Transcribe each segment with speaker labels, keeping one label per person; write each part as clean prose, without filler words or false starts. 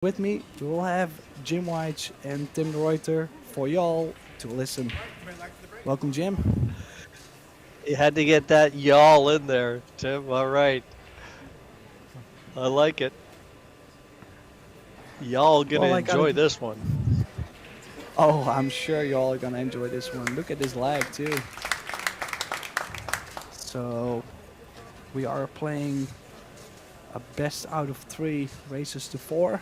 Speaker 1: with me, we will have Jim White and Tim de Reuter for y'all to listen. Welcome, Jim.
Speaker 2: You had to get that y'all in there, Tim. All right. I like it. Y'all gonna
Speaker 1: Well, I gotta.
Speaker 2: enjoy this one.
Speaker 1: Oh, I'm sure y'all are gonna enjoy this one. Look at this lag too. So we are playing a best out of 3 races to 4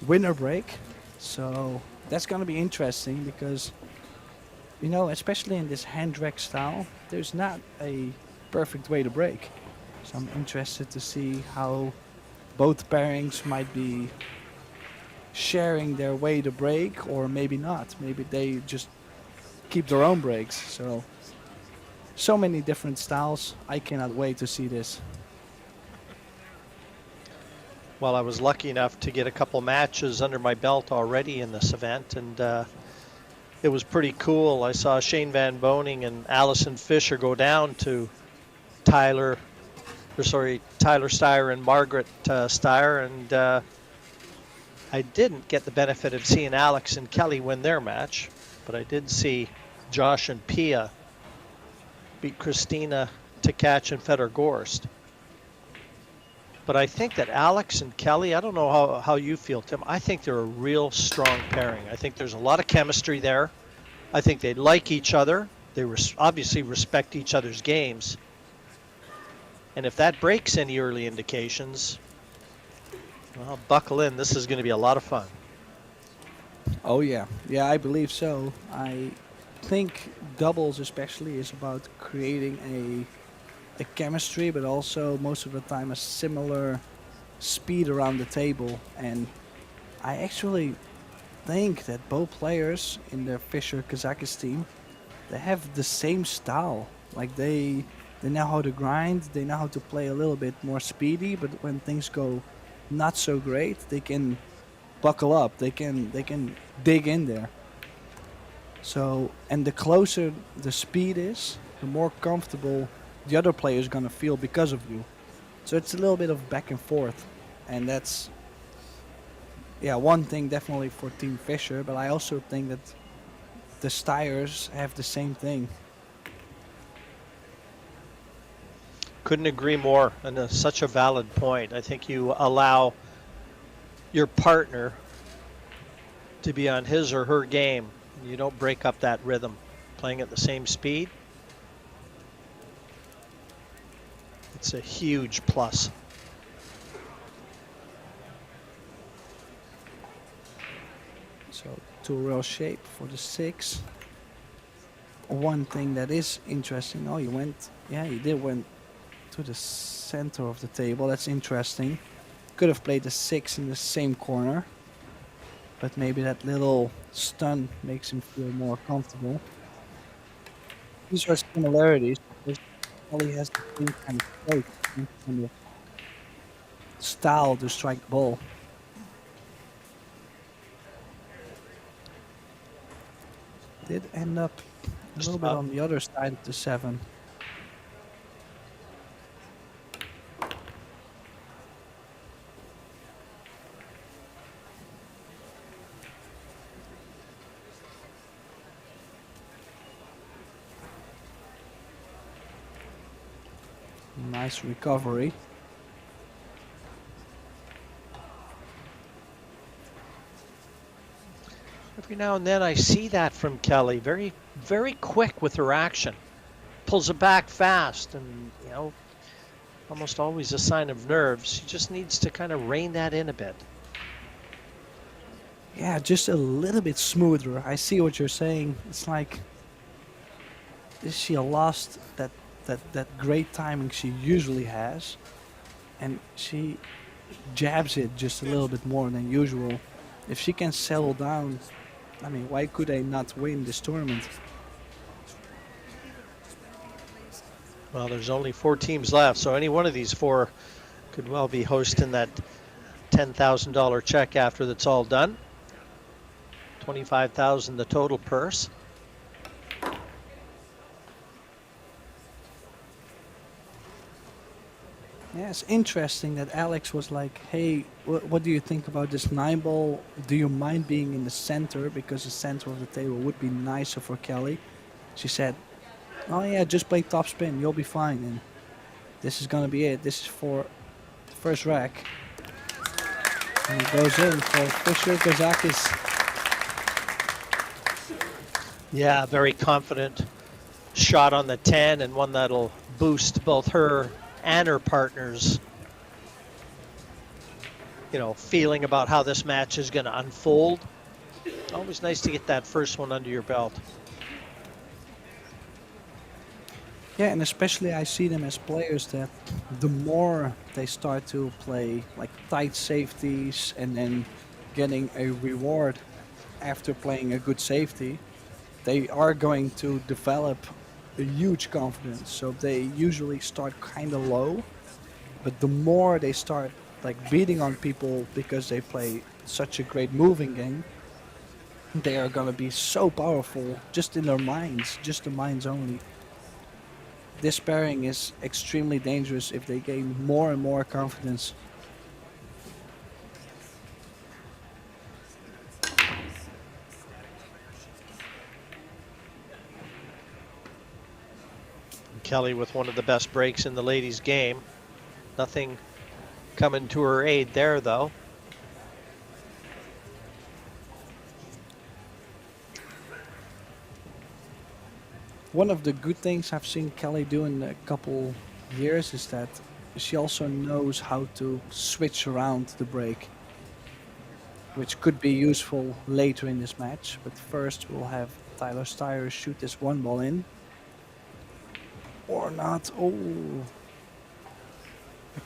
Speaker 1: winner break. So that's gonna be interesting because especially in this hand drag style, there's not a perfect way to break. So I'm interested to see how both pairings might be sharing their way to break, or maybe not. Maybe they just keep their own breaks. So many different styles. I cannot wait to see this.
Speaker 2: Well, I was lucky enough to get a couple matches under my belt already in this event, and it was pretty cool. I saw Shane Van Boning and Allison Fisher go down to Tyler Styer and Margaret Styer, and I didn't get the benefit of seeing Alex and Kelly win their match, but I did see Josh and Pia beat Christina Tkach and Fedor Gorst. But I think that Alex and Kelly, I don't know how you feel, Tim. I think they're a real strong pairing. I think there's a lot of chemistry there. I think they like each other. They obviously respect each other's games. And if that breaks any early indications, well, buckle in. This is going to be a lot of fun.
Speaker 1: Oh yeah, yeah, I believe so. I think doubles especially is about creating a chemistry, but also most of the time a similar speed around the table. And I actually think that both players in the Fisher Kazakis team, they have the same style. Like they know how to grind, they know how to play a little bit more speedy, but when things go not so great, they can buckle up. They can dig in there. So, and the closer the speed is, the more comfortable the other player is gonna feel because of you. So it's a little bit of back and forth, and that's one thing definitely for Team Fisher. But I also think that the Styers have the same thing.
Speaker 2: Couldn't agree more, and such a valid point. I think you allow your partner to be on his or her game. You don't break up that rhythm. Playing at the same speed, it's a huge plus.
Speaker 1: So two row shape for the 6. One thing that is interesting. Oh, you did went to the center of the table. That's interesting. Could have played the 6 in the same corner, but maybe that little stun makes him feel more comfortable. These are similarities because Kelly has the same kind of stroke, same kind of style to strike the ball. Did end up a little bit on the other side of the 7. Nice recovery.
Speaker 2: Every now and then I see that from Kelly. Very, very quick with her action. Pulls it back fast, and almost always a sign of nerves. She just needs to kind of rein that in a bit.
Speaker 1: Yeah, just a little bit smoother. I see what you're saying. It's like she lost that great timing she usually has, and she jabs it just a little bit more than usual. If she can settle down, I mean, why could they not win this tournament?
Speaker 2: Well, there's only 4 teams left, so any one of these 4 could well be hosting that $10,000 check after that's all done. $25,000 the total purse.
Speaker 1: Yeah, Yeah, it's interesting that Alex was like, hey, what do you think about this 9-ball? Do you mind being in the center? Because the center of the table would be nicer for Kelly. She said, oh yeah, just play top spin, you'll be fine. And this is gonna be it. This is for the first rack. And it goes in for Fischer Kazakis.
Speaker 2: Yeah, very confident shot on the 10, and one that'll boost both her and her partners, feeling about how this match is going to unfold. Always nice to get that first one under your belt.
Speaker 1: Yeah, and especially I see them as players that the more they start to play like tight safeties and then getting a reward after playing a good safety, they are going to develop a huge confidence. So they usually start kind of low, but the more they start like beating on people because they play such a great moving game, they are going to be so powerful just in their minds, just the minds only. This pairing is extremely dangerous if they gain more and more confidence.
Speaker 2: Kelly with one of the best breaks in the ladies' game. Nothing coming to her aid there, though.
Speaker 1: One of the good things I've seen Kelly do in a couple years is that she also knows how to switch around the break, which could be useful later in this match. But first we'll have Tyler Styer shoot this 1-ball in. Or not. Oh.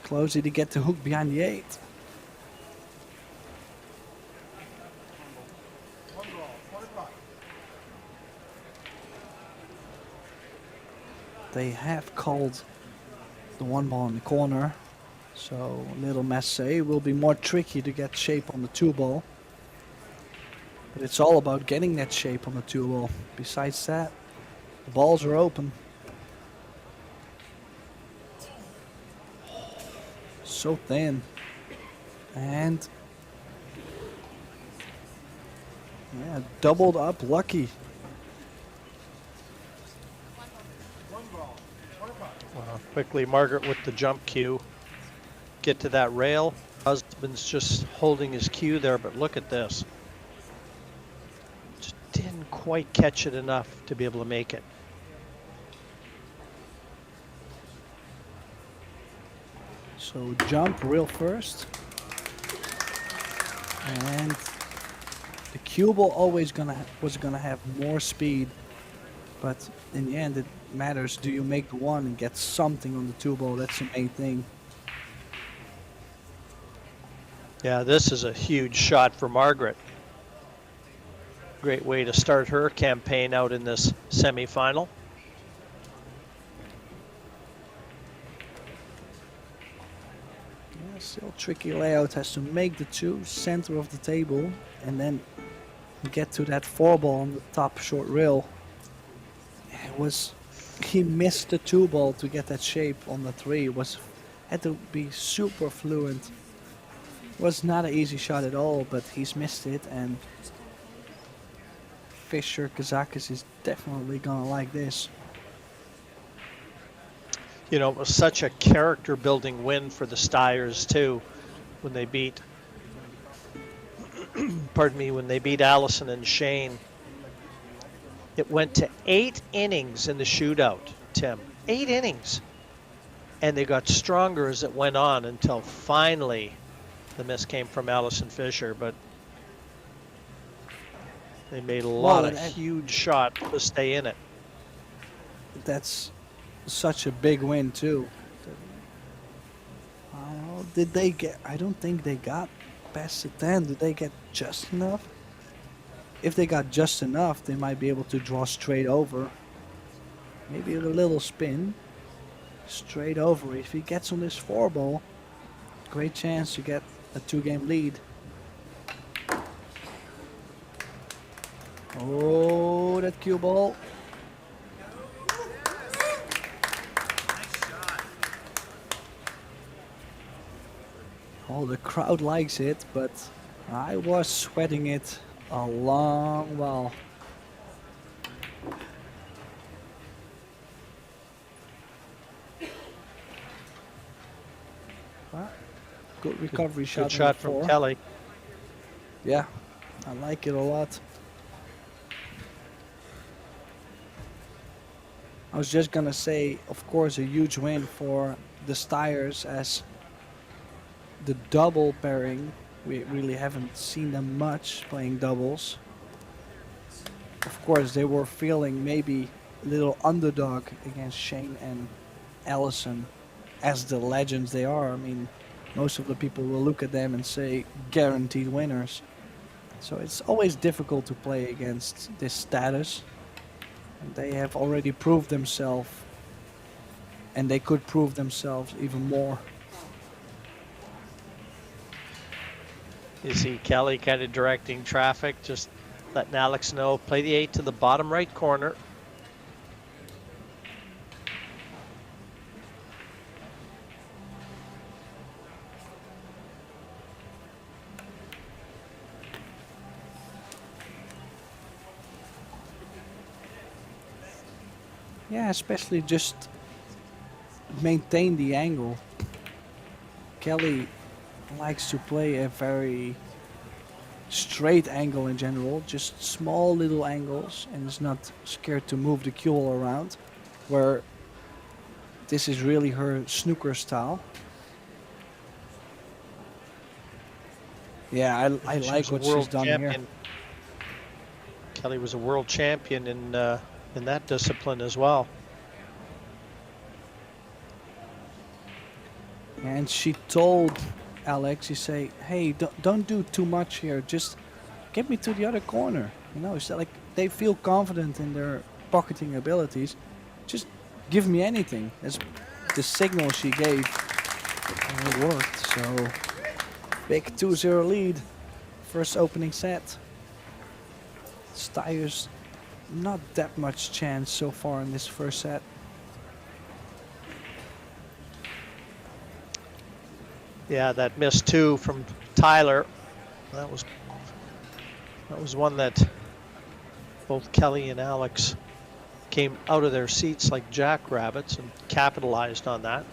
Speaker 1: Closey to get the hook behind the 8. They have called the 1-ball in the corner, so little Massey will be more tricky to get shape on the 2-ball. But it's all about getting that shape on the 2-ball. Besides that, the balls are open. So thin. And yeah, doubled up lucky.
Speaker 2: Quickly, Margaret with the jump cue. Get to that rail. Husband's just holding his cue there, but look at this. Just didn't quite catch it enough to be able to make it.
Speaker 1: So jump real first. And the cue ball always was gonna have more speed, but in the end it matters. Do you make the 1 and get something on the 2-ball? That's the main thing.
Speaker 2: Yeah, this is a huge shot for Margaret. Great way to start her campaign out in this semifinal.
Speaker 1: Yeah, still tricky layout. Has to make the 2 center of the table and then get to that 4-ball on the top short rail. He missed the 2-ball to get that shape on the 3. Had to be super fluent. Was not an easy shot at all, but he's missed it, and Fischer Kazakis is definitely gonna like this.
Speaker 2: It was such a character building win for the Styers too, when they beat when they beat Allison and Shane. It went to 8 innings in the shootout, Tim. 8 innings. And they got stronger as it went on until finally the miss came from Allison Fischer. But they made a lot of huge shots to stay in it.
Speaker 1: That's such a big win too. Did they get? I don't think they got past the 10. Did they get just enough? If they got just enough, they might be able to draw straight over. Maybe a little spin. Straight over. If he gets on this 4-ball, great chance to get a 2-game lead. Oh, that cue ball. Oh, the crowd likes it, but I was sweating it a long while. Well, good recovery shot.
Speaker 2: Good shot from Kelly.
Speaker 1: Yeah, I like it a lot. I was just gonna say, of course, a huge win for the Styers, as the double pairing, we really haven't seen them much playing doubles. Of course, they were feeling maybe a little underdog against Shane and Allison, as the legends they are. I mean, most of the people will look at them and say guaranteed winners. So it's always difficult to play against this status. And they have already proved themselves, and they could prove themselves even more.
Speaker 2: You see Kelly kind of directing traffic, just letting Alex know, play the 8 to the bottom right corner.
Speaker 1: Yeah, especially just maintain the angle. Kelly likes to play a very straight angle in general, just small little angles, and is not scared to move the cue ball around, where this is really her snooker style. Yeah, I like what she's done here.
Speaker 2: Kelly was a world champion in that discipline as well.
Speaker 1: And she told Alex, she say, hey, don't do too much here, just get me to the other corner. You know, it's like they feel confident in their pocketing abilities. Just give me anything. That's the signal she gave, and it worked. So big 2-0 lead, first opening set. Styer's not that much chance so far in this first set.
Speaker 2: Yeah, that missed 2 from Tyler. That was one that both Kelly and Alex came out of their seats like jackrabbits and capitalized on that.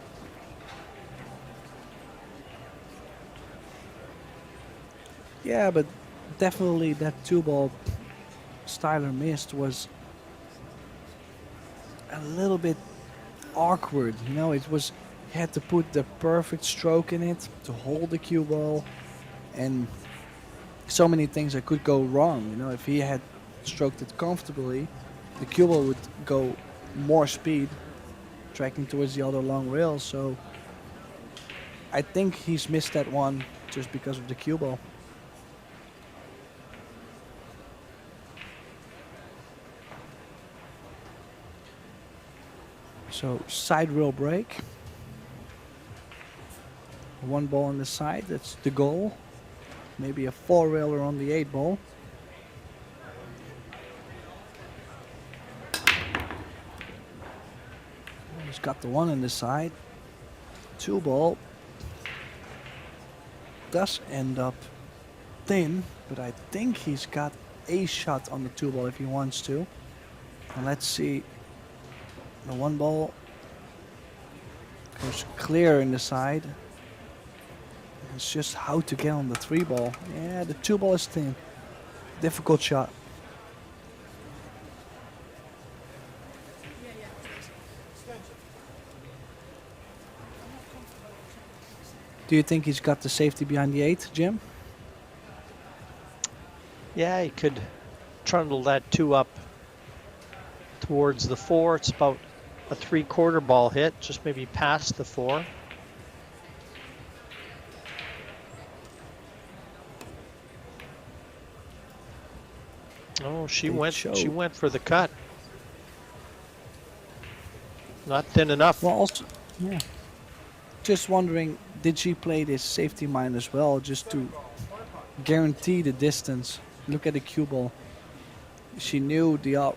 Speaker 1: Yeah, but definitely that 2-ball Styer missed was a little bit awkward. You know, it was, he had to put the perfect stroke in it to hold the cue ball, and so many things that could go wrong. You know, if he had stroked it comfortably, the cue ball would go more speed, tracking towards the other long rail. So I think he's missed that one just because of the cue ball. So side rail break. 1 ball on the side, that's the goal. Maybe a 4-railer on the 8 ball. He's got the 1 on the side. 2 ball does end up thin, but I think he's got a shot on the 2 ball if he wants to. And let's see. The 1 ball goes clear in the side. It's just how to get on the 3 ball. Yeah, the 2 ball is thin. Difficult shot. Do you think he's got the safety behind the 8, Jim?
Speaker 2: Yeah, he could trundle that 2 up towards the 4. It's about a 3/4 ball hit, just maybe past the 4. Oh, she went for the cut. Not thin enough.
Speaker 1: Well, also, yeah. Just wondering, did she play this safety mind as well, just to guarantee the distance? Look at the cue ball. She knew the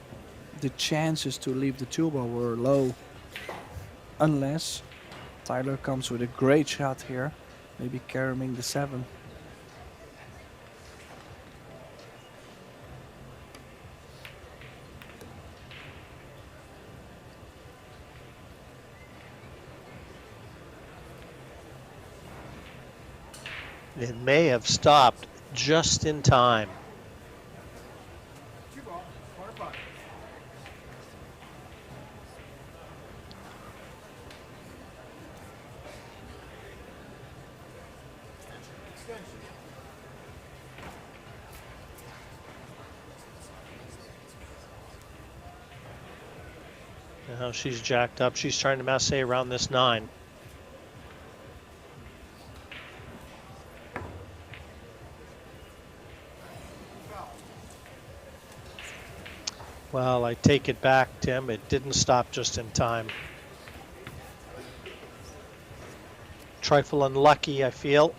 Speaker 1: chances to leave the 2 ball were low, unless Tyler comes with a great shot here. maybe carrying the 7.
Speaker 2: It may have stopped just in time. Now she's jacked up. She's trying to masse around this 9. Well, I take it back, Tim. It didn't stop just in time. Trifle unlucky, I feel,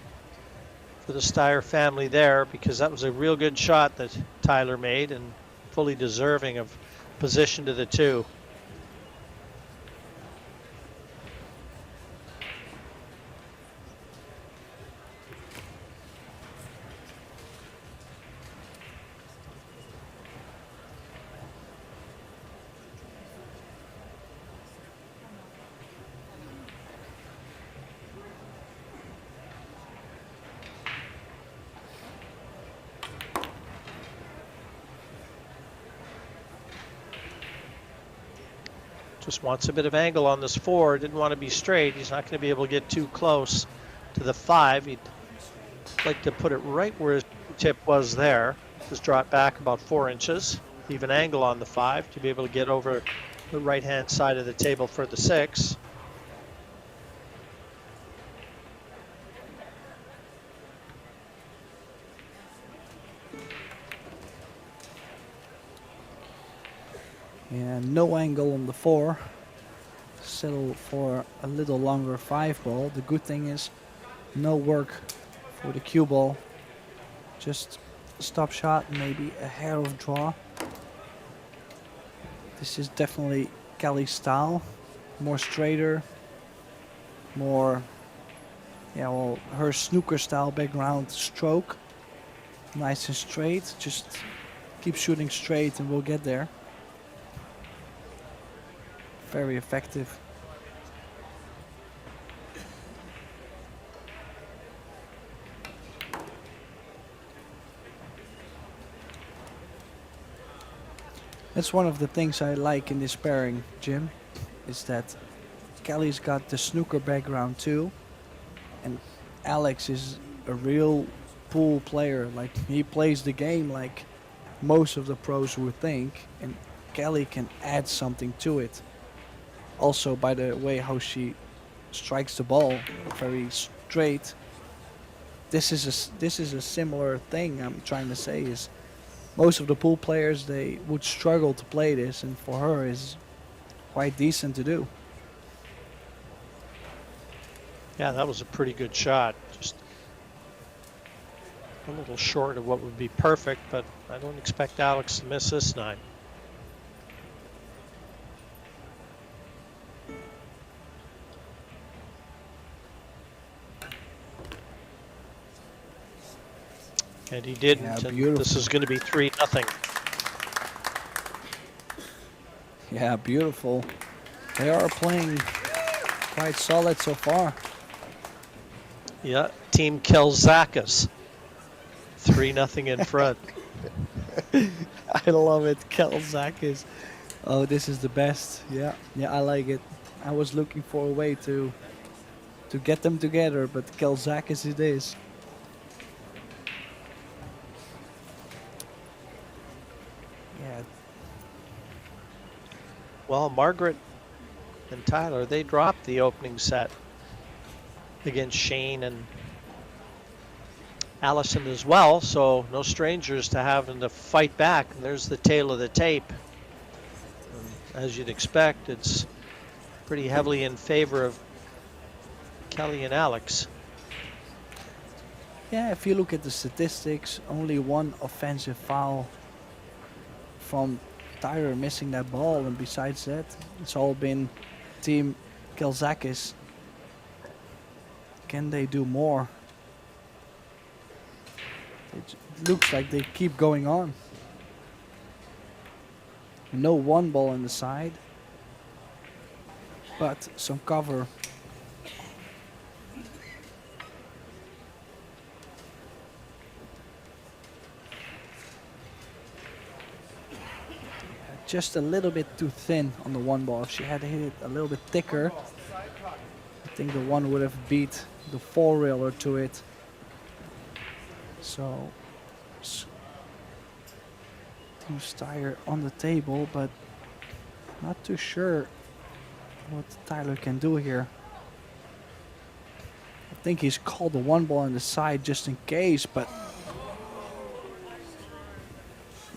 Speaker 2: for the Styer family there, because that was a real good shot that Tyler made and fully deserving of position to the 2. Just wants a bit of angle on this 4. Didn't want to be straight. He's not going to be able to get too close to the 5. He'd like to put it right where his tip was there. Just drop back about 4 inches. Leave an angle on the 5 to be able to get over the right-hand side of the table for the 6.
Speaker 1: And no angle on the 4. Settle for a little longer 5 ball. The good thing is no work for the cue ball. Just stop shot, maybe a hair of draw. This is definitely Kelly's style. More straighter, more, yeah, well, her snooker style background stroke. Nice and straight. Just keep shooting straight and we'll get there. Very effective. That's one of the things I like in this pairing, Jim, is that Kelly's got the snooker background too, and Alex is a real pool player. Like, he plays the game like most of the pros would think, and Kelly can add something to it. Also, by the way how she strikes the ball, very straight. This is a similar thing I'm trying to say is most of the pool players, they would struggle to play this, and for her is quite decent to do.
Speaker 2: Yeah, that was a pretty good shot. Just a little short of what would be perfect, but I don't expect Alex to miss this 9. And he didn't.
Speaker 1: Yeah,
Speaker 2: and this is going to be 3-0.
Speaker 1: Yeah, beautiful. They are playing quite solid so far.
Speaker 2: Yeah, Team Kazakis. 3-0 in front.
Speaker 1: I love it, Kazakis. Oh, this is the best. Yeah, I like it. I was looking for a way to get them together, but Kazakis it is. Yeah.
Speaker 2: Well, Margaret and Tyler, they dropped the opening set against Shane and Allison as well, so no strangers to having to fight back. And there's the tail of the tape. And as you'd expect, it's pretty heavily in favor of Kelly and Alex.
Speaker 1: Yeah, if you look at the statistics, only one offensive foul from Tyler missing that ball, and besides that, it's all been Team Kazakis. can they do more? It looks like they keep going on. No one ball in the side, but some cover. Just a little bit too thin on the one ball. If she had hit it a little bit thicker, I think the one would have beat the four railer to it. So, Team Styer on the table, but not too sure what Tyler can do here. I think he's called the one ball on the side just in case, but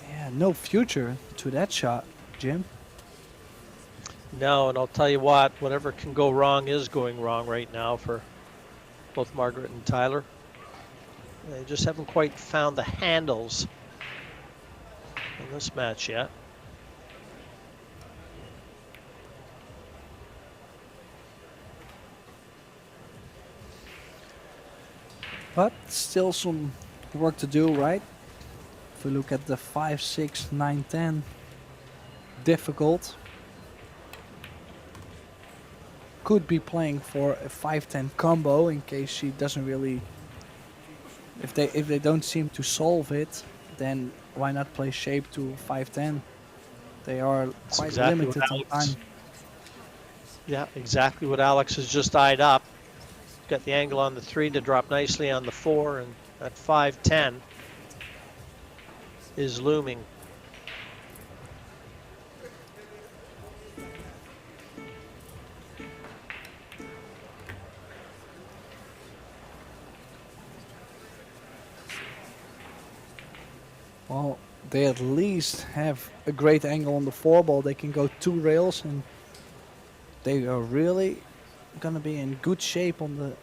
Speaker 1: yeah, no future to that shot, Jim.
Speaker 2: No, and I'll tell you what, whatever can go wrong is going wrong right now for both Margaret and Tyler. They just haven't quite found the handles in this match yet.
Speaker 1: But still some work to do, right? If we look at the 5, 6, 9, 10, difficult. Could be playing for a 5-10 combo in case she doesn't really. If they don't seem to solve it, then why not play shape to 5-10? They are
Speaker 2: That's
Speaker 1: quite
Speaker 2: exactly
Speaker 1: limited
Speaker 2: what
Speaker 1: on
Speaker 2: Alex-
Speaker 1: time.
Speaker 2: Yeah, exactly what Alex has just eyed up. Got the angle on the 3 to drop nicely on the 4, and that 5-10 is looming.
Speaker 1: Well, they at least have a great angle on the 4 ball. They can go 2 rails, and they are really gonna be in good shape on the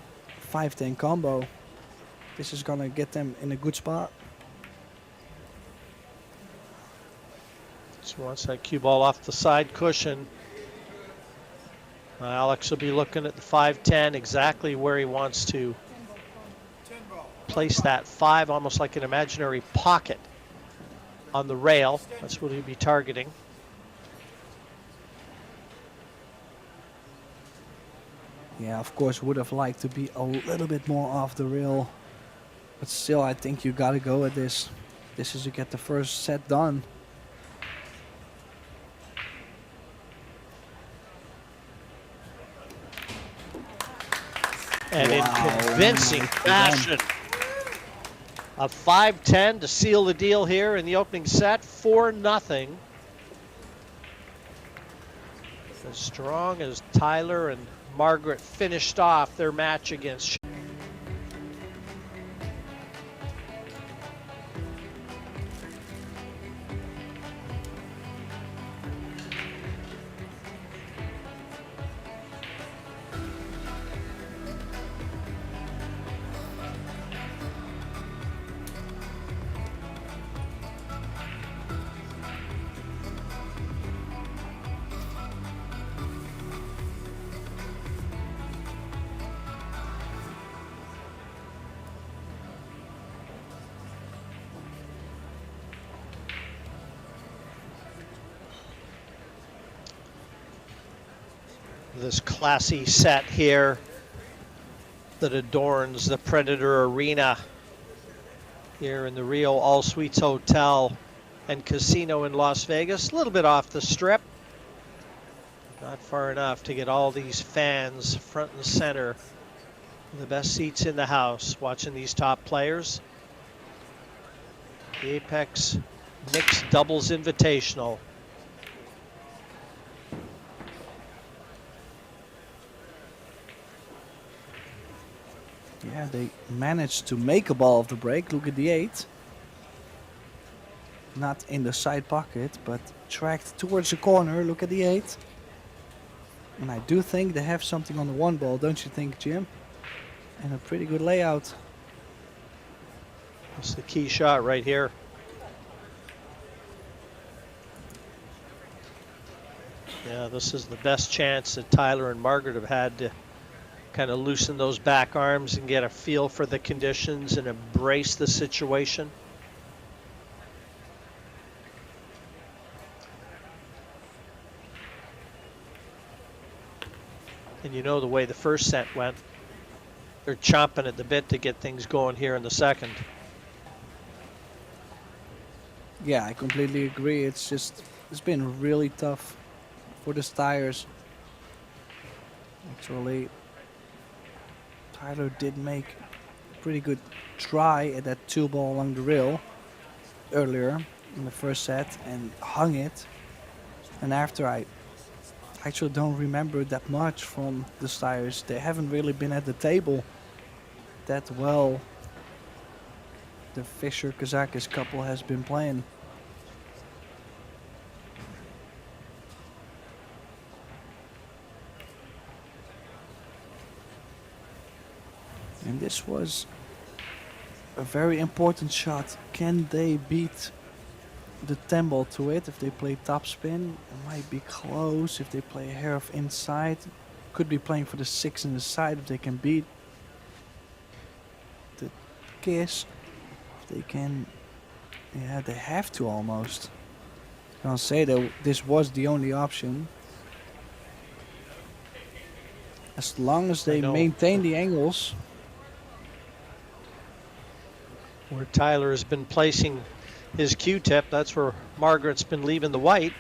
Speaker 1: 5-10 combo. This is gonna get them in a good spot.
Speaker 2: So once that cue ball off the side cushion, Alex will be looking at the 5-10, exactly where he wants to place that 5, almost like an imaginary pocket on the rail. That's what he'll be targeting.
Speaker 1: Yeah, of course, would have liked to be a little bit more off the rail. But still, I think you gotta go at this. This is to get the first set done.
Speaker 2: And in
Speaker 1: Wow,
Speaker 2: convincing
Speaker 1: nicely done.
Speaker 2: fashion, a 5-10 to seal the deal here in the opening set, 4-0. As strong as Tyler and Margaret finished off their match against. This classy set here that adorns the Predator Arena here in the Rio All Suites Hotel and Casino in Las Vegas. A little bit off the strip. Not far enough to get all these fans front and center. The best seats in the house watching these top players. The Apex Mixed Doubles Invitational.
Speaker 1: Yeah, they managed to make a ball of the break. Look at the 8. Not in the side pocket, but tracked towards the corner. Look at the 8. And I do think they have something on the 1 ball, don't you think, Jim? And a pretty good layout.
Speaker 2: That's the key shot right here. Yeah, this is the best chance that Tyler and Margaret have had to kind of loosen those back arms and get a feel for the conditions and embrace the situation. And you know the way the first set went. They're chomping at the bit to get things going here in the second.
Speaker 1: Yeah, I completely agree. It's been really tough for the Styers. Actually, Tyler did make a pretty good try at that 2-ball along the rail earlier in the first set and hung it. And after, I actually don't remember that much from the Styers. They haven't really been at the table that well. The Fischer Kazakis couple has been playing. And this was a very important shot. Can they beat the 10-ball to it? If they play topspin, it might be close. If they play a hair of inside, could be playing for the 6 in the side. If they can beat the kiss, if they can, yeah, they have to almost. I'll say that this was the only option. As long as they maintain the angles.
Speaker 2: Where Tyler has been placing his Q-tip, that's where Margaret's been leaving the white.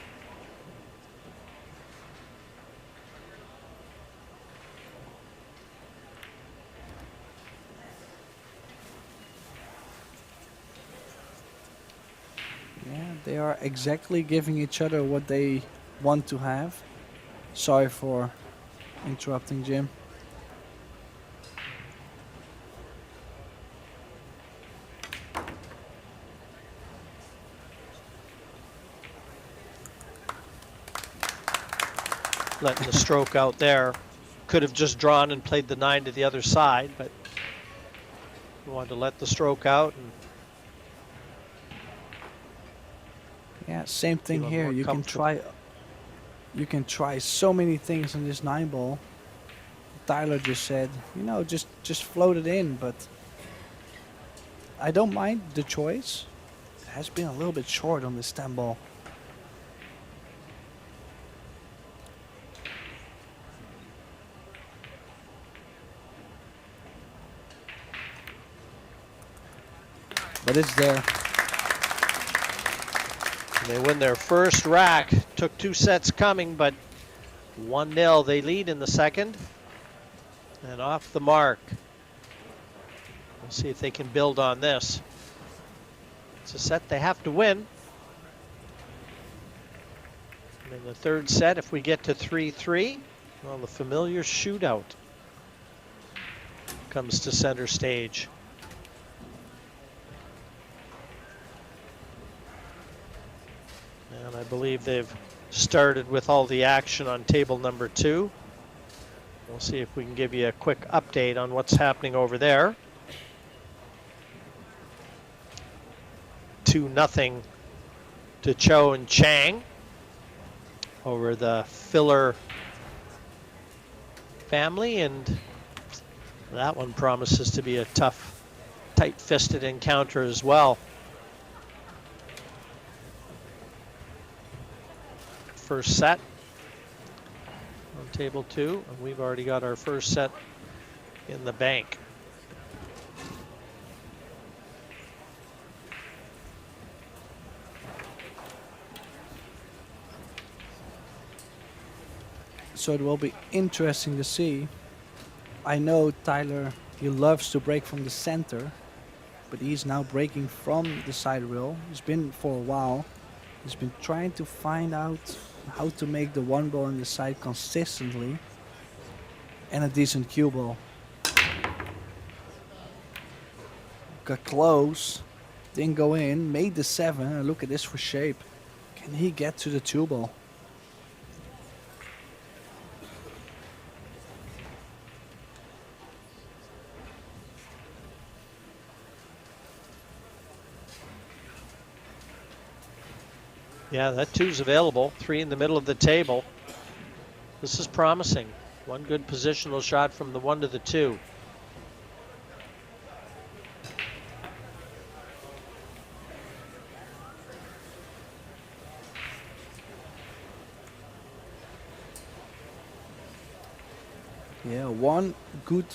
Speaker 1: Yeah, they are exactly giving each other what they want to have. Sorry for interrupting, Jim.
Speaker 2: Letting the stroke out there. Could have just drawn and played the 9 to the other side, but we wanted to let the stroke out. And
Speaker 1: yeah, same thing here. You can try so many things on this 9-ball. Tyler just said, you know, just float it in, but I don't mind the choice. It has been a little bit short on this 10-ball. But it's there.
Speaker 2: And they win their first rack. Took 2 sets coming, but 1-0 they lead in the second. And off the mark. We'll see if they can build on this. It's a set they have to win. And in the third set, if we get to 3-3, well, the familiar shootout comes to center stage. And I believe they've started with all the action on table number 2. We'll see if we can give you a quick update on what's happening over there. 2-0 to Cho and Chang over the Filler family, and that one promises to be a tough, tight-fisted encounter as well. First set on table 2, and we've already got our first set in the bank.
Speaker 1: So it will be interesting to see. I know Tyler, he loves to break from the center, but he's now breaking from the side rail. He's been for a while. He's been trying to find out how to make the 1-ball on the side consistently and a decent cue ball. Got close, didn't go in, made the 7, and look at this for shape. Can he get to the 2-ball?
Speaker 2: Yeah, that 2's available. 3 in the middle of the table. This is promising. One good positional shot from the 1 to the 2.
Speaker 1: Yeah, one good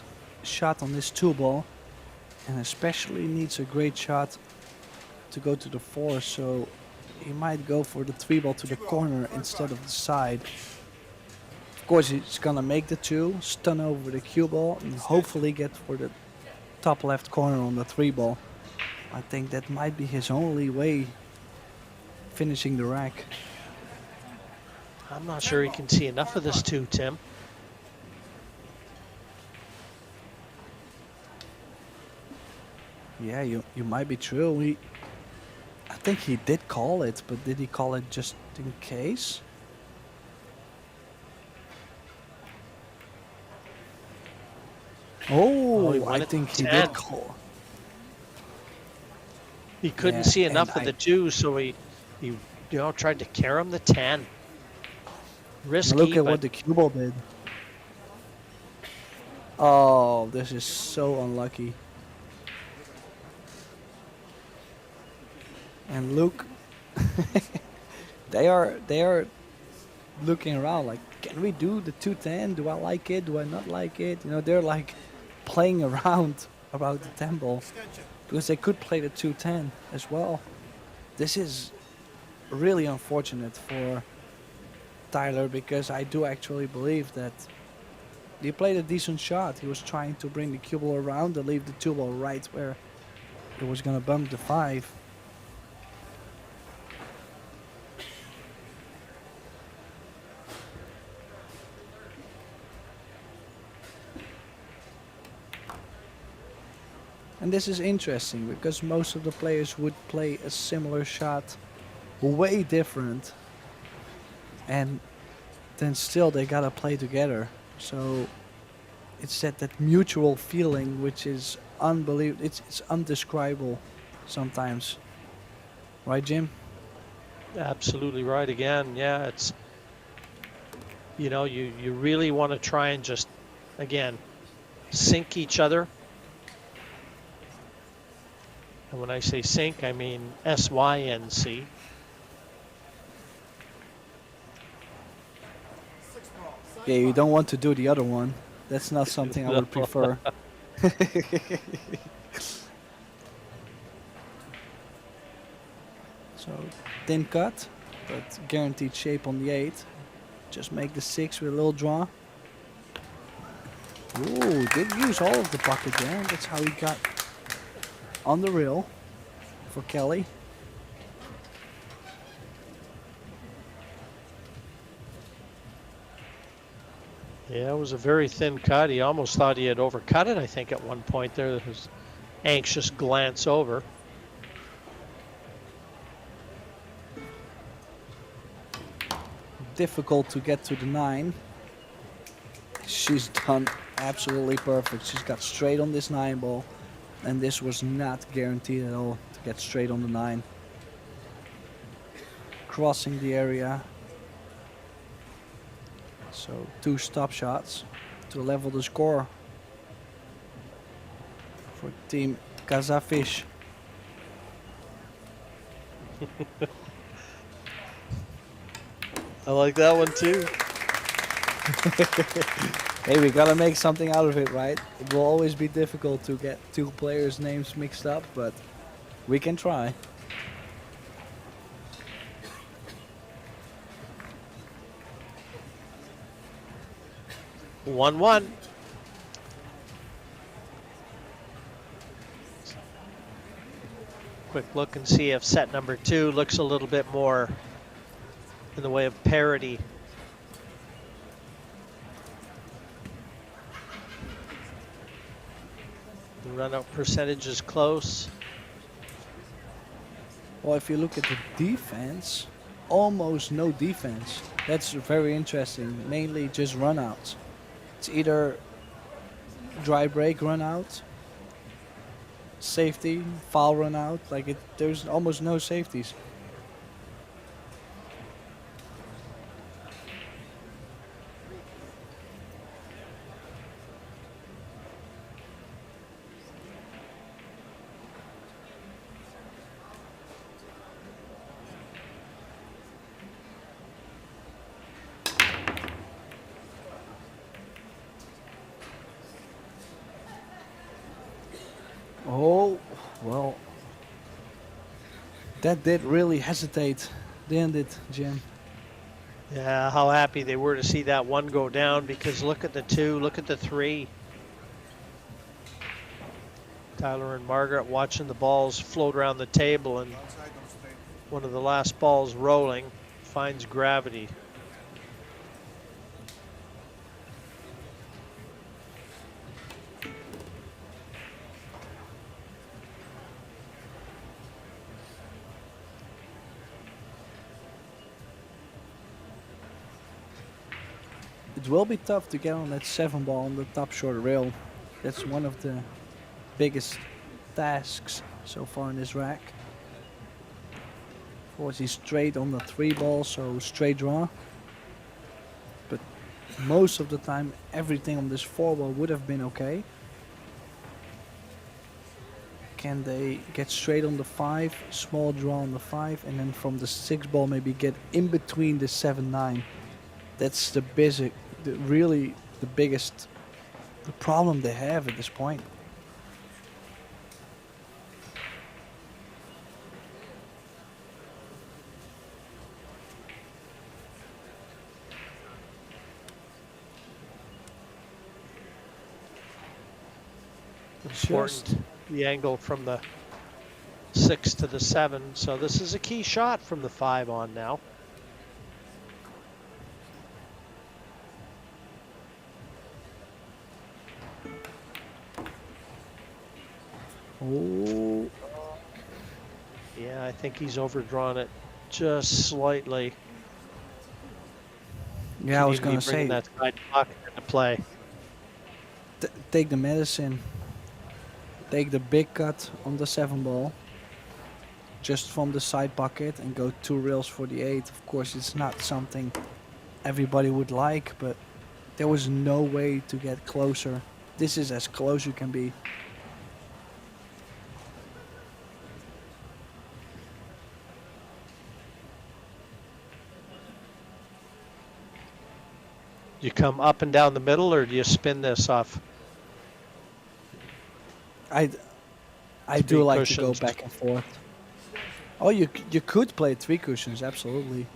Speaker 1: shot on this 2-ball, and especially needs a great shot to go to the 4, so he might go for the 3-ball to the corner instead of the side. Of course, he's gonna make the 2, stun over the cue ball, and hopefully get for the top left corner on the 3-ball. I think that might be his only way finishing the rack.
Speaker 2: I'm not sure he can see enough of this 2, Tim.
Speaker 1: Yeah, you might be true. I think he did call it, but did he call it just in case? Oh,
Speaker 2: he
Speaker 1: I
Speaker 2: went at
Speaker 1: think he
Speaker 2: 10.
Speaker 1: did call.
Speaker 2: He couldn't
Speaker 1: Yeah,
Speaker 2: see
Speaker 1: and
Speaker 2: enough of the 2, so he tried to carry him the 10. Risky,
Speaker 1: Look at
Speaker 2: but
Speaker 1: what the cue ball did. Oh, this is so unlucky. And look, they are looking around like, can we do the 210? Do I like it? Do I not like it? You know, they're like playing around about the 10 ball because they could play the 210 as well. This is really unfortunate for Tyler, because I do actually believe that he played a decent shot. He was trying to bring the cue ball around and leave the 2 ball right where it was gonna bump the 5. And this is interesting because most of the players would play a similar shot, way different, and then still they gotta play together. So it's that mutual feeling which is unbelievable. It's undescribable sometimes, right, Jim?
Speaker 2: absolutely right again. Yeah, it's, you really want to try and just, again, sync each other. And when I say sync, I mean SYNC.
Speaker 1: Yeah, you don't want to do the other one. That's not something I would prefer. So thin cut, but guaranteed shape on the 8. Just make the 6 with a little draw. Ooh, did use all of the pocket there. That's how he got on the rail for Kelly.
Speaker 2: Yeah, it was a very thin cut. He almost thought he had overcut it, I think, at one point there. There was anxious glance over.
Speaker 1: Difficult to get to the 9. She's done absolutely perfect. She's got straight on this 9 ball, and this was not guaranteed at all to get straight on the 9. Crossing the area. So 2 stop shots to level the score for Team Kazakis.
Speaker 2: I like that one too.
Speaker 1: Hey, we gotta make something out of it, right? It will always be difficult to get 2 players' names mixed up, but we can try.
Speaker 2: One. Quick look and see if set number 2 looks a little bit more in the way of parity. The run-out percentage is close.
Speaker 1: Well, if you look at the defense, almost no defense. That's very interesting. Mainly just runouts. It's either dry break run out, safety, foul run out. There's almost no safeties. That did really hesitate, didn't it, Jim?
Speaker 2: Yeah, how happy they were to see that one go down, because look at the two, look at the three. Tyler and Margaret watching the balls float around the table, and one of the last balls rolling finds gravity.
Speaker 1: It will be tough to get on that 7 ball on the top short rail. That's one of the biggest tasks so far in this rack. Of course, he's straight on the 3 ball, so straight draw. But most of the time, everything on this 4 ball would have been okay. Can they get straight on the 5, small draw on the 5, and then from the 6 ball maybe get in between the 7-9? That's the really the biggest the problem they have at this point.
Speaker 2: Important, the angle from the 6 to the 7. So this is a key shot from the 5 on now.
Speaker 1: Oh.
Speaker 2: Yeah, I think he's overdrawn it just slightly.
Speaker 1: Yeah, I was going to say,
Speaker 2: that side pocket into play.
Speaker 1: Take the medicine. Take the big cut on the 7 ball. Just from the side pocket and go 2 rails for the 8. Of course, it's not something everybody would like, but there was no way to get closer. This is as close you can be.
Speaker 2: You come up and down the middle, or do you spin this off?
Speaker 1: I do like to go back and forth. Oh, you could play 3 cushions, absolutely.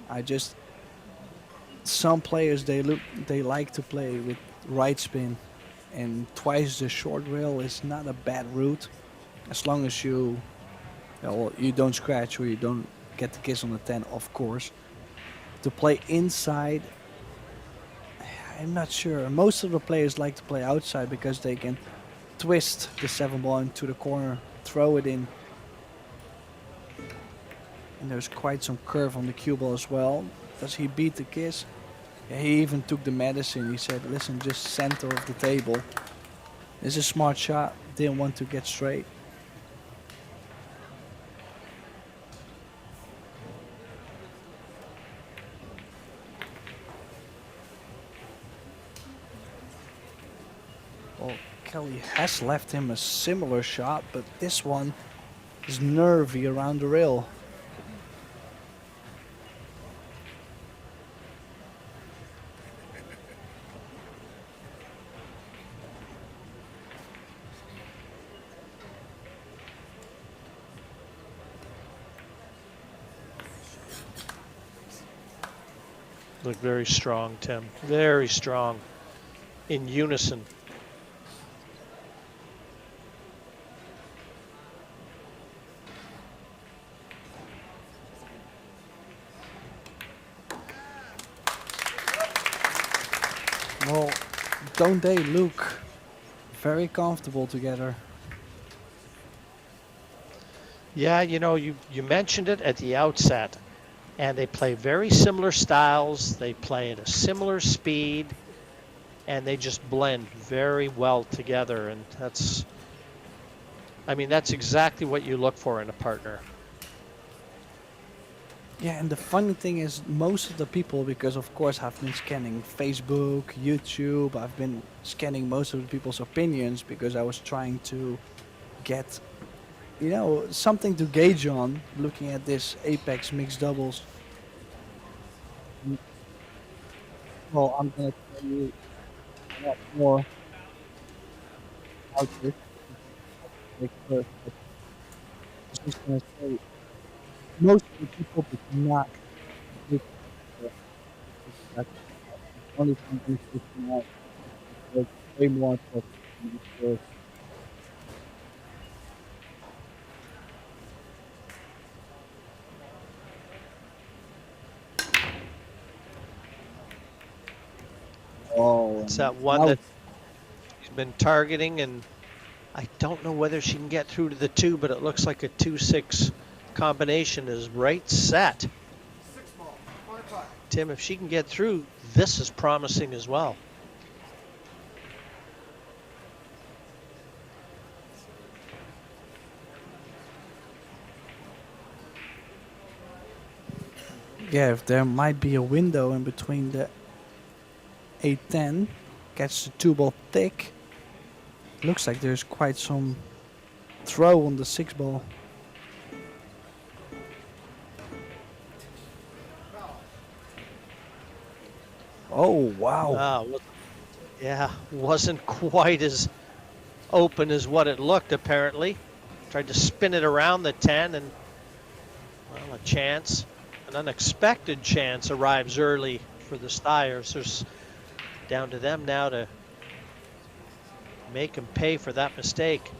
Speaker 1: Some players they like to play with right spin, and twice the short rail is not a bad route, as long as you don't scratch or you don't get the kiss on the 10, of course. To play inside, I'm not sure. Most of the players like to play outside because they can twist the 7 ball into the corner, throw it in. And there's quite some curve on the cue ball as well. Does he beat the kiss? Yeah, he even took the medicine. He said, listen, just center of the table. It's a smart shot. Didn't want to get straight. Well, Kelly has left him a similar shot, but this one is nervy around the rail.
Speaker 2: Look very strong, Tim. Very strong. In unison.
Speaker 1: Well, don't they look very comfortable together?
Speaker 2: Yeah, you know, you mentioned it at the outset, and they play very similar styles. They play at a similar speed, and they just blend very well together. And that's exactly what you look for in a partner.
Speaker 1: Yeah, and the funny thing is, most of the people, because of course I've been scanning Facebook, YouTube, I've been scanning most of the people's opinions because I was trying to get, something to gauge on looking at this Apex mixed doubles. Well, I'm going to tell you a lot more about this. Like first, but I was just going to say, most of the people, but not big, that only from this out. There's way more stuff in the Oh,
Speaker 2: It's that
Speaker 1: that
Speaker 2: one
Speaker 1: was
Speaker 2: that she's been targeting, and I don't know whether she can get through to the 2, but it looks like a 2-6 combination is right set. Tim, if she can get through, this is promising as well.
Speaker 1: yeah. If there might be a window in between the 8-10, catch the 2-ball thick. Looks like there's quite some throw on the 6-ball. Oh wow!
Speaker 2: Yeah, wasn't quite as open as what it looked, apparently. Tried to spin it around the 10, and, well, a chance, an unexpected chance arrives early for the Styers. There's down to them now to make them pay for that mistake.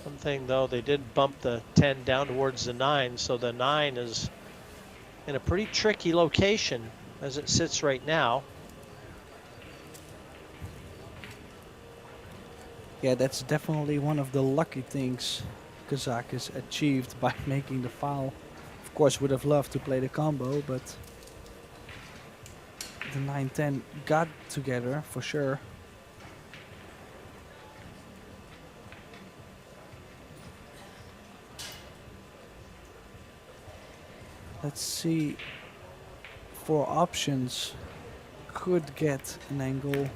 Speaker 2: One thing, though, they did bump the 10 down towards the 9, so the 9 is in a pretty tricky location as it sits right now.
Speaker 1: Yeah, that's definitely one of the lucky things Kazakis achieved by making the foul. Of course, would have loved to play the combo, but the 9-10 got together for sure. Let's see. 4 options. Could get an angle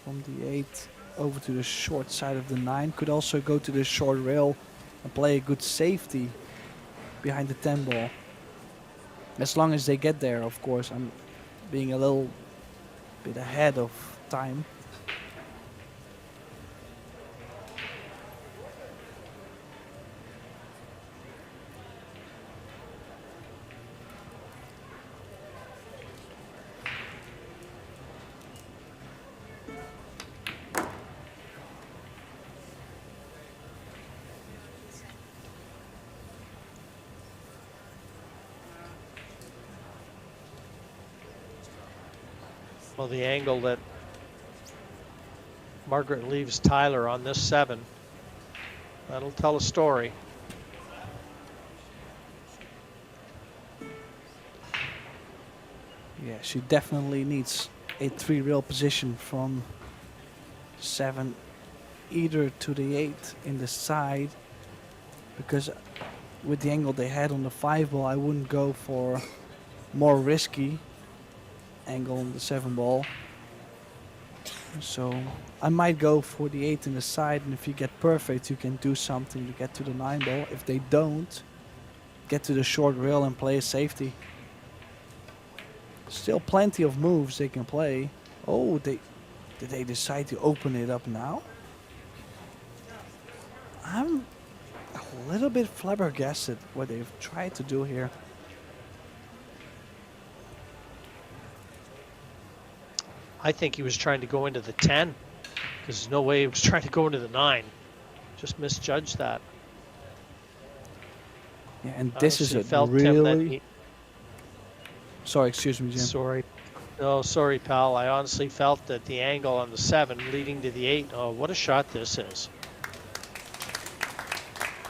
Speaker 1: from the 8 over to the short side of the 9. Could also go to the short rail and play a good safety behind the 10 ball. As long as they get there, of course. I'm being a little bit ahead of time.
Speaker 2: Well, the angle that Margaret leaves Tyler on this 7, that'll tell a story.
Speaker 1: Yeah, she definitely needs a 3 rail position from 7 either to the 8 in the side, because with the angle they had on the 5 ball, I wouldn't go for more risky angle on the 7 ball. So I might go for the 8 in the side, and if you get perfect, you can do something to get to the 9 ball. If they don't, get to the short rail and play a safety. Still plenty of moves they can play. Oh, did they decide to open it up now? I'm a little bit flabbergasted what they've tried to do here.
Speaker 2: I think he was trying to go into the 10. There's no way he was trying to go into the 9. Just misjudged that.
Speaker 1: Yeah, and this is a
Speaker 2: felt
Speaker 1: really... Sorry, excuse me, Jim.
Speaker 2: Sorry. No, sorry, pal. I honestly felt that the angle on the 7 leading to the 8. Oh, what a shot this is.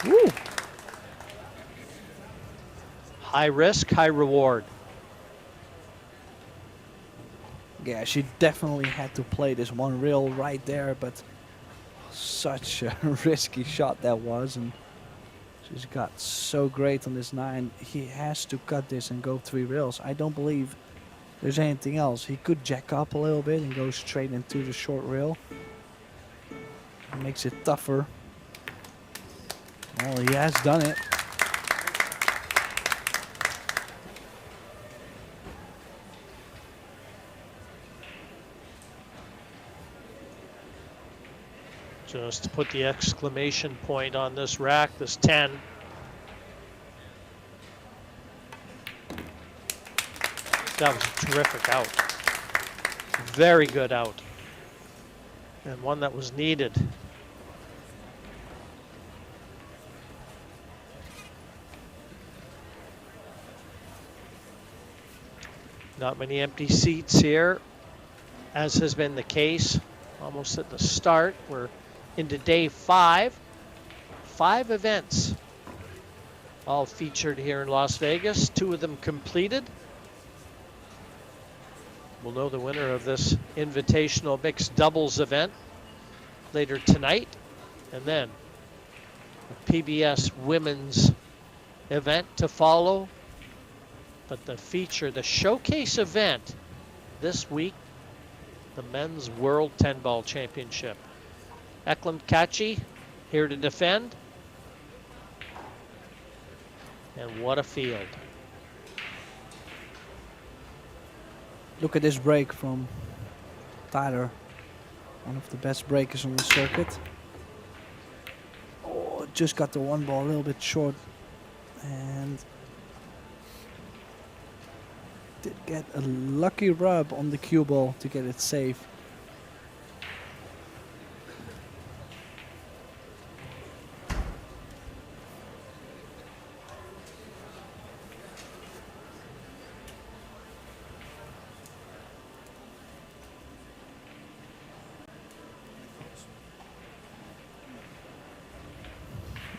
Speaker 1: Woo!
Speaker 2: High risk, high reward.
Speaker 1: Yeah, she definitely had to play this one rail right there, but such a risky shot that was, and she's got so great on this 9. He has to cut this and go 3 rails. I don't believe there's anything else. He could jack up a little bit and go straight into the short rail. It makes it tougher. Well, he has done it.
Speaker 2: Just to put the exclamation point on this rack, this 10. That was a terrific out. Very good out. And one that was needed. Not many empty seats here, as has been the case almost at the start. We're into day 5. 5 events, all featured here in Las Vegas. 2 of them completed. We'll know the winner of this invitational mixed doubles event later tonight. And then a PBS women's event to follow. But the feature, the showcase event this week, the Men's World 10-Ball Championship. Eklund Kachi here to defend. And what a field.
Speaker 1: Look at this break from Tyler. One of the best breakers on the circuit. Oh, just got the one ball a little bit short. And did get a lucky rub on the cue ball to get it safe.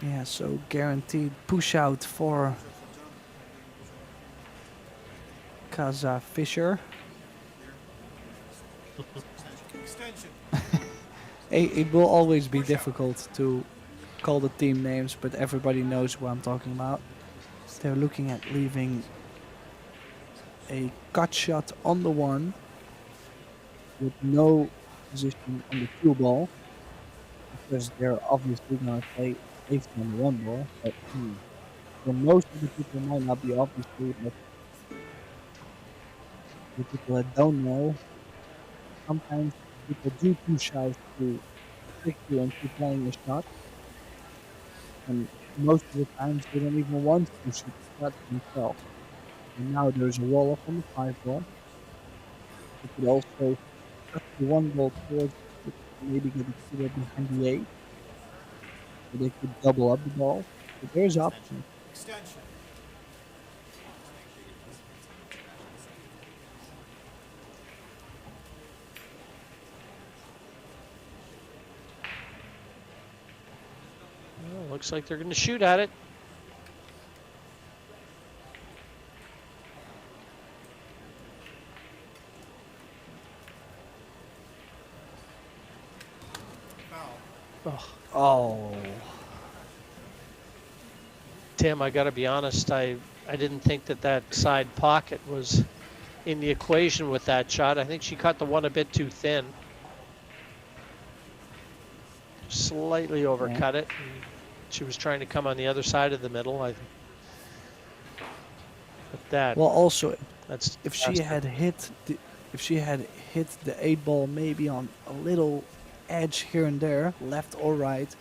Speaker 1: Yeah, so guaranteed push out for Kaza Fisher. It will always be difficult to call the team names, but everybody knows who I'm talking about. They're looking at leaving a cut shot on the 1 with no position on the 2 ball, because they're obviously going to play safety on the 1 ball. But for most of the people, might not be obviously, but the people that don't know, sometimes people do push out to trick you into playing a shot, and most of the times they don't even want to shoot the shot themselves. And now there's a roll up on the 5 ball. You could also cut the 1 ball towards it, maybe get a killer behind the 8, so they could double up the ball. But there's options.
Speaker 3: Extension.
Speaker 2: Well, looks like they're going to shoot at it.
Speaker 3: Foul.
Speaker 1: Oh.
Speaker 2: Tim, I got to be honest, I didn't think that side pocket was in the equation with that shot. I think she caught the 1 a bit too thin. Slightly overcut it. And she was trying to come on the other side of the middle. But that.
Speaker 1: Well, also,
Speaker 2: that's
Speaker 1: if she had hit the 8 ball maybe on a little edge here and there, left or right,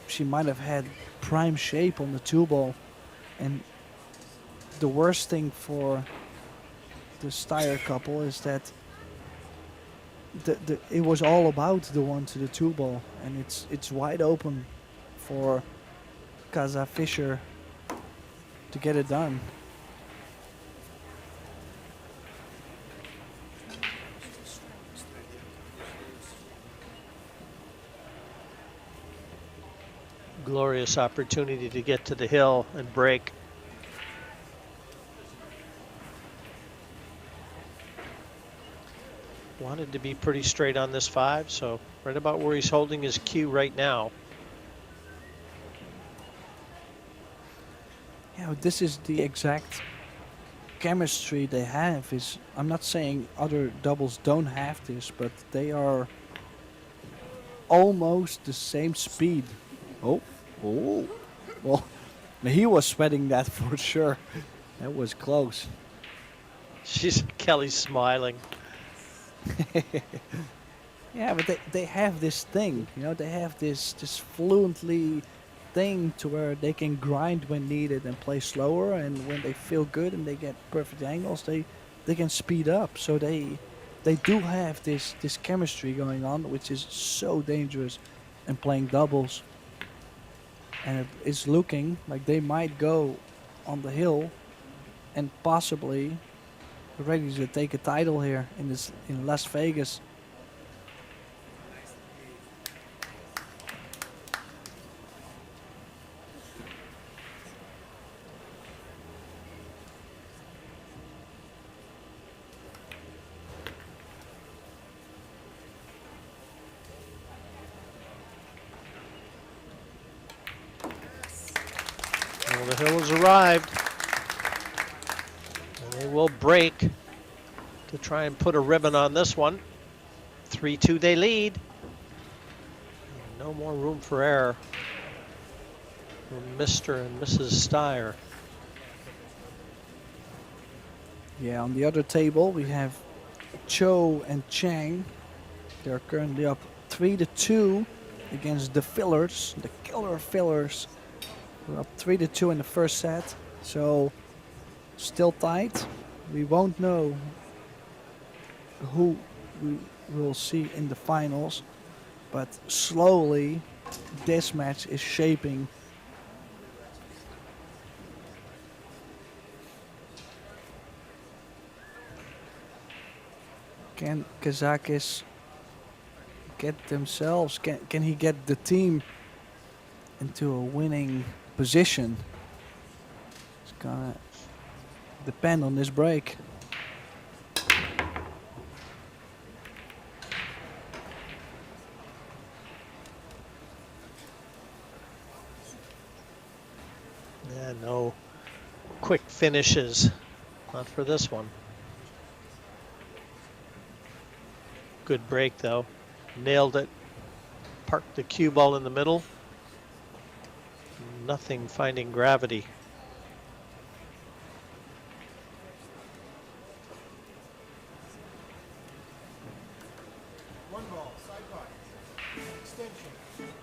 Speaker 1: she might have had prime shape on the 2 ball. And the worst thing for the Styer couple is that it was all about the 1 to the 2 ball, and it's wide open for Kaza Fisher to get it done.
Speaker 2: glorious opportunity to get to the hill and break. Wanted to be pretty straight on this 5, so right about where he's holding his cue right now.
Speaker 1: Yeah, this is the exact chemistry they have. I'm not saying other doubles don't have this, but they are almost the same speed. Oh, Oh, well, he was sweating that for sure. That was close.
Speaker 2: Kelly's smiling.
Speaker 1: Yeah, but they have this thing, you know, they have this fluently thing to where they can grind when needed and play slower, and when they feel good and they get perfect angles, they can speed up. So they do have this chemistry going on, which is so dangerous in playing doubles. And it is looking like they might go on the hill and possibly ready to take a title here in Las Vegas.
Speaker 2: Well, the hill has arrived. And they will break to try and put a ribbon on this one. 3-2 they lead. No more room for error for Mr. and Mrs. Styer.
Speaker 1: Yeah, on the other table we have Cho and Chang. They're currently up 3-2 against the Fillers, the Killer Fillers. We're up 3-2 in the first set, so still tight. We won't know who we will see in the finals, but slowly this match is shaping. Can Kazakis get themselves, can he get the team into a winning position? It's gonna depend on this break.
Speaker 2: Yeah, no quick finishes. Not for this one. Good break though. Nailed it. Parked the cue ball in the middle. Nothing finding gravity.
Speaker 3: One ball, side pot. Extension.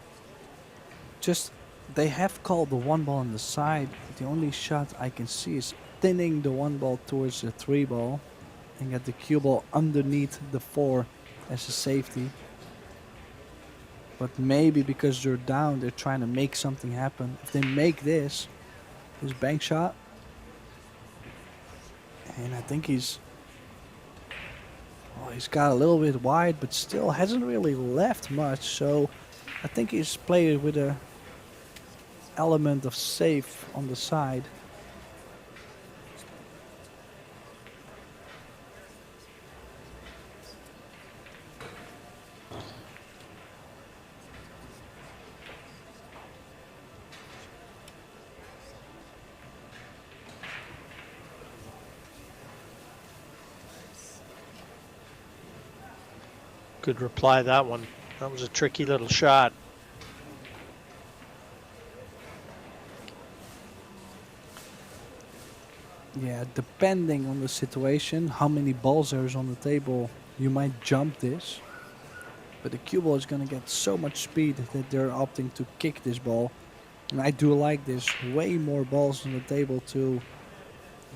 Speaker 1: Just, they have called the one ball on the side. The only shot I can see is thinning the one ball towards the three ball and get the cue ball underneath the four as a safety. But maybe because they're down, they're trying to make something happen. If they make this bank shot, and I think he's got a little bit wide, but still hasn't really left much. So I think he's played it with a element of safe on the side.
Speaker 2: Good reply, that one. That was a tricky little shot.
Speaker 1: Yeah, depending on the situation, how many balls there's on the table, you might jump this. But the cue ball is going to get so much speed that they're opting to kick this ball. And I do like this. Way more balls on the table to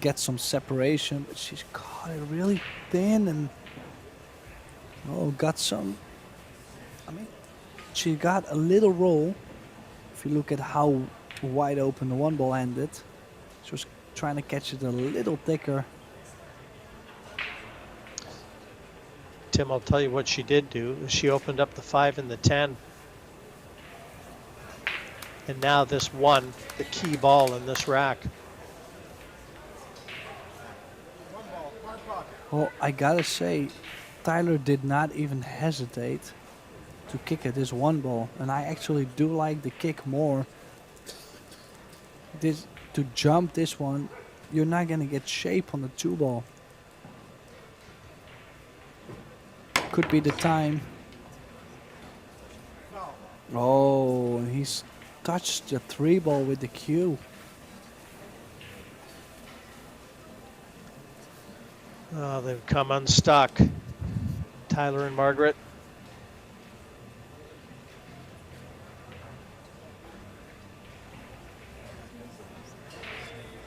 Speaker 1: get some separation. But she's caught it really thin and got some. I mean, she got a little roll. If you look at how wide open the one ball ended, she was trying to catch it a little thicker.
Speaker 2: Tim, I'll tell you what she did do. She opened up the 5 and the 10. And now this one, the key ball in this rack.
Speaker 3: One ball, hard pocket.
Speaker 1: Well, I gotta say, Tyler did not even hesitate to kick at this one ball, and I actually do like the kick more. This, to jump this one, you're not gonna get shape on the two ball. Could be the time.
Speaker 3: Foul.
Speaker 1: Oh, and he's touched the 3-ball with the cue.
Speaker 2: Oh, they've come unstuck. Tyler and Margaret.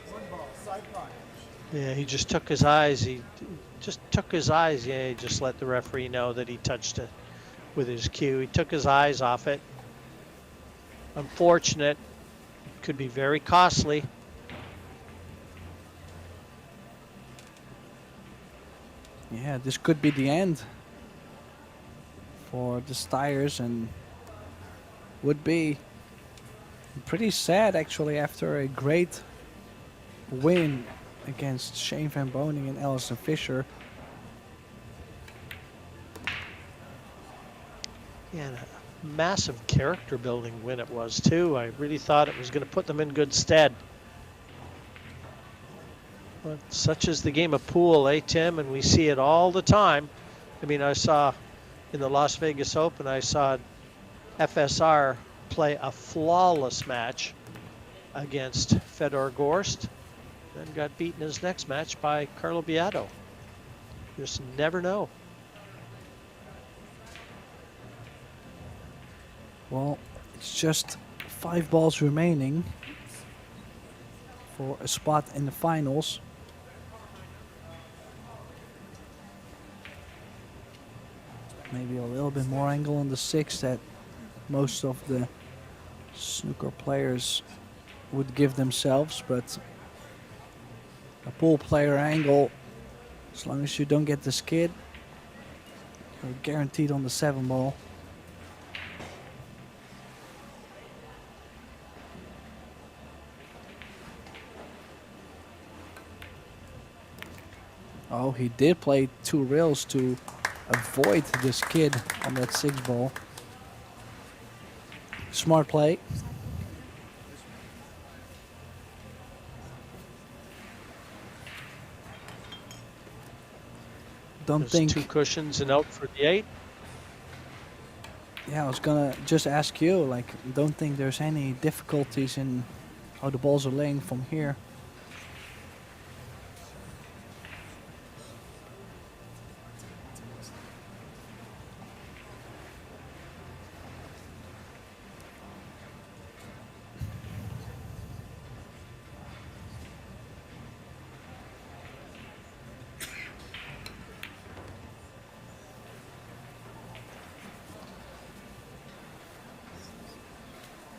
Speaker 3: One ball, side pot.
Speaker 2: Yeah, he just took his eyes. He just took his eyes. Yeah, he just let the referee know that he touched it with his cue. He took his eyes off it. Unfortunate. Could be very costly.
Speaker 1: Yeah, this could be the end for the Styers, and would be pretty sad actually after a great win against Shane Van Boning and Alison Fisher.
Speaker 2: Yeah, and a massive character building win it was too. I really thought it was going to put them in good stead. But such is the game of pool, eh, Tim? And we see it all the time. I mean, I saw in the Las Vegas Open, I saw FSR play a flawless match against Fedor Gorst, then got beaten his next match by Carlo Beato. Just never know.
Speaker 1: Well, it's just 5 balls remaining for a spot in the finals. Maybe a little bit more angle on the 6 that most of the snooker players would give themselves, but a pool player angle, as long as you don't get the skid, you're guaranteed on the 7 ball. Oh, he did play 2 rails to avoid the skid on that 6 ball. Smart play. Don't
Speaker 2: There's
Speaker 1: think.
Speaker 2: 2 cushions and out for the 8.
Speaker 1: Yeah, I was gonna just ask you, like, don't think there's any difficulties in how the balls are laying from here.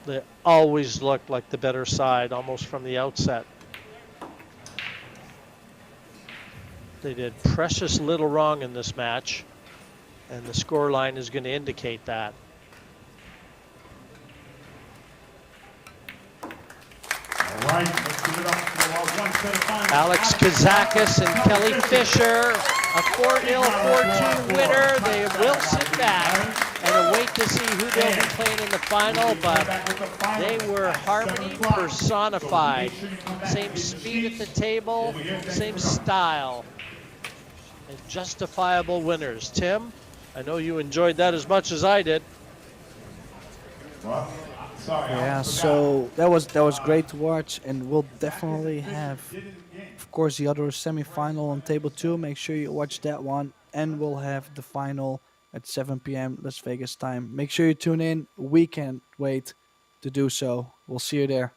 Speaker 2: They always looked like the better side almost from the outset. They did precious little wrong in this match, and the score line is going to indicate that.
Speaker 4: All right, let's give it up for our one semifinal.
Speaker 2: Alex Kazakis and Kelly Fisher, a 4-0, 4-2 winner. They will sit back and await to see who they'll be playing in the final, but they were harmony personified. Same speed at the table, same style, and justifiable winners. Tim, I know you enjoyed that as much as I did.
Speaker 4: Well, sorry,
Speaker 1: Yeah, so that was great to watch, and we'll definitely have, of course, the other semi-final on table 2. Make sure you watch that one, and we'll have the final at 7 p.m. Las Vegas time. Make sure you tune in. We can't wait to do so. We'll see you there.